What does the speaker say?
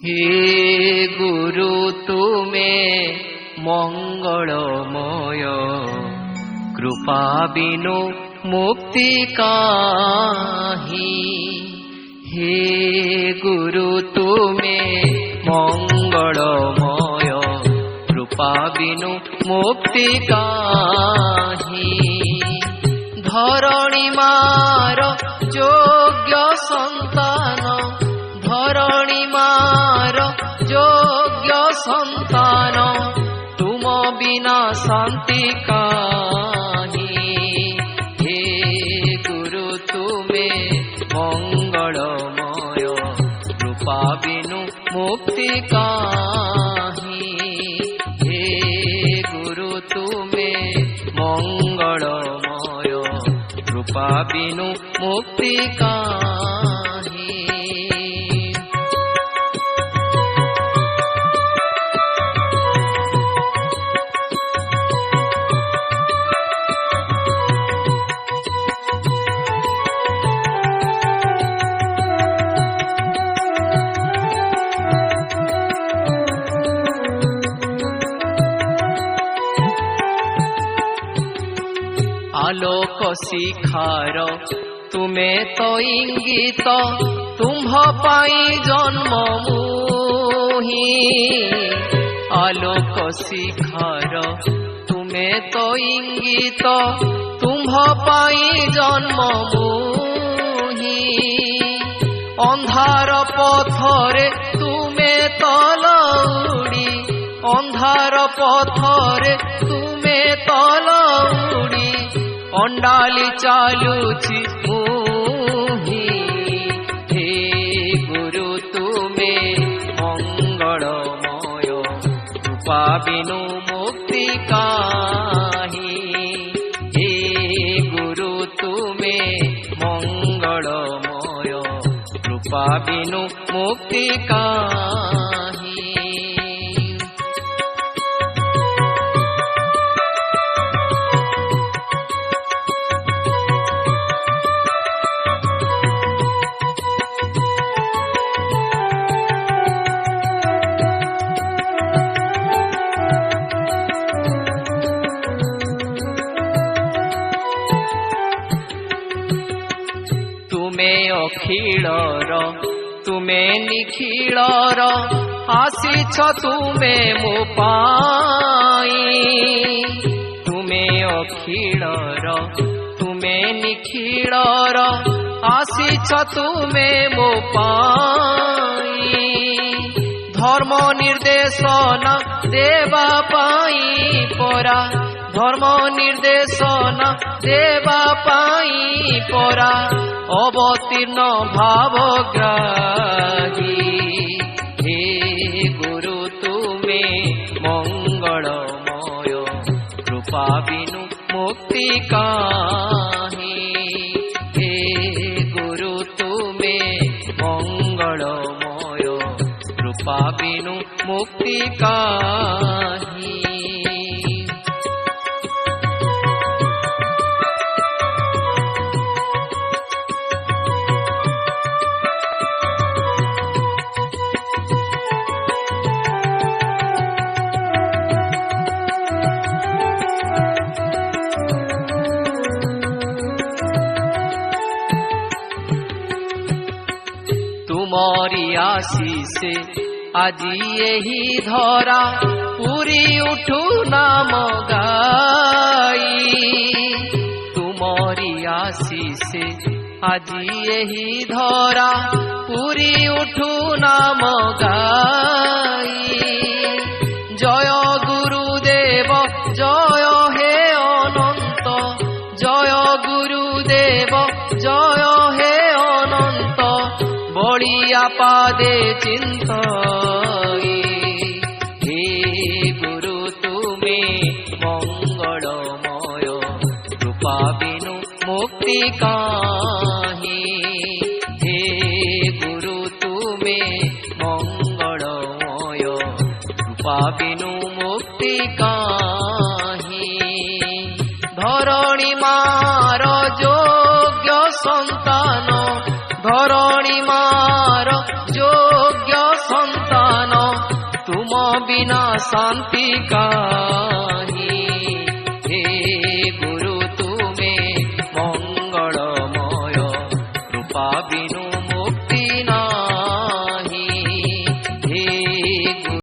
हे गुरु तुमे मंगलमय, कृपा बिनु मुक्ति काहि। हे गुरु तुमे मंगलमय, कृपा बिनु मुक्ति काहि। धरणी मार योग्य संतान, धरणी मार योग्य संतान, तुम बिना शांति काहि। हे गुरु तुमे मंगलमय, कृपा बिनु मुक्ति काहि। हे गुरु तुमे मंगलमय, कृपा बिनु मुक्ति काहि। आलोक शिखार तुमे तो इंगित, तुम्भ पाई जन्म मुहि। आलोक शिखार तुमे तो इंगित, तुम्भ पाई जन्म मुहि। अंधार पथरे तुमे तलउड़ी, अंधार पथरे तुमे तलउड़ी। अंडाली चालुछि मुहि। हे गुरु तुमे मंगलमय, कृपा बिनु मुक्ति काहि। हे गुरु तुमे मंगलमय, कृपा बिनु मुक्ति काहि। अखिलर तुमे निखिलर, आसीछ तुमे मो पाई। तुमे अखिलर तुमे निखिलर, आसीछ तुमे मो पाई। धर्म निर्देशन देवा पाई परा, धर्म निर्देशन देवा पाई परा। अवतीर्ण भावग्राही। हे गुरु तुमे मंगलमय, कृपा बिनु मुक्ति काहि। हे गुरु तुमे मंगलमय, कृपा बिनु मुक्ति काहि। तुमरी आशीषे आजी यही धरा, पूरी उठू नाम गाई। तुमरी आशीषे आजी यही धरा, पूरी उठू नाम गाई। जय गुरुदेव जय हे अनंत, जय गुरुदेव जय हे अनंत। बड़िया पादे चिंतई। हे गुरु तुमे मंगलमय, कृपा बिनु मुक्ति काहि। हे गुरु तुमे मंगलमय, कृपा बिनु मुक्ति काहि। धरणी मार योग्य संतान, धरणी मार योग्य संतान। बिना शांति काहि, हे गुरु तुम्हें मंगलमय, कृपा बिनु